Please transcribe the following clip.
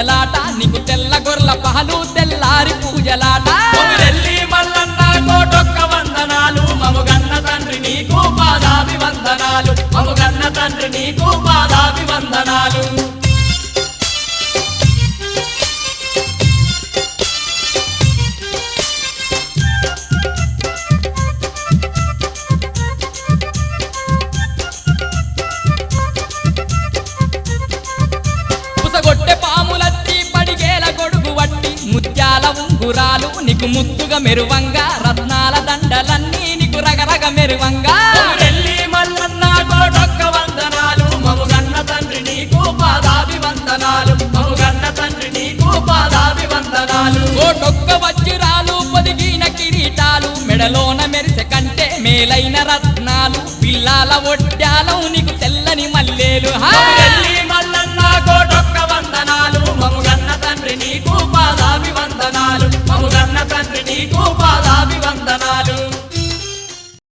పూజలాట నీకు తెల్ల గొర్ల పాలు తెల్లారి పూజలాట కొమిరెల్లి మల్లన్న కోటొక్క వందనాలు మముగన్న తండ్రి నీకు పాదాభివందనాలు మముగన్న తండ్రి నీకు పాదాభివందనాలు పుసగొట్టె పాములత్తి పడిగేల గొడుగు వట్టి ముత్యాల ఉంగురాలు నీకు ముద్దుగా మెరువంగా రత్నాల దండలన్నీ నీకు రగరగ మెరువంగా కొమిరెల్లి మల్లన్న కోటొక్క వందనాలు మముగన్న తండ్రి నీకు పాదాభివందనాలు మముగన్న తండ్రి నీకు పాదాభివందనాలు కోటొక్క వజ్రాలు పొదిగిన కిరీటాలు మెడలోన మెరిసె కంటే మేలైన రత్నాలు పిల్లాల ఒడ్డాలు నీకు తెల్లని మల్లేలు కొమిరెల్లి మల్లన్న కోటొక్క వందనాలు మముగన్న తండ్రి నీకు పాదాభివందనాలు మముగన్న తండ్రి నీకు పాదాభివందనాలు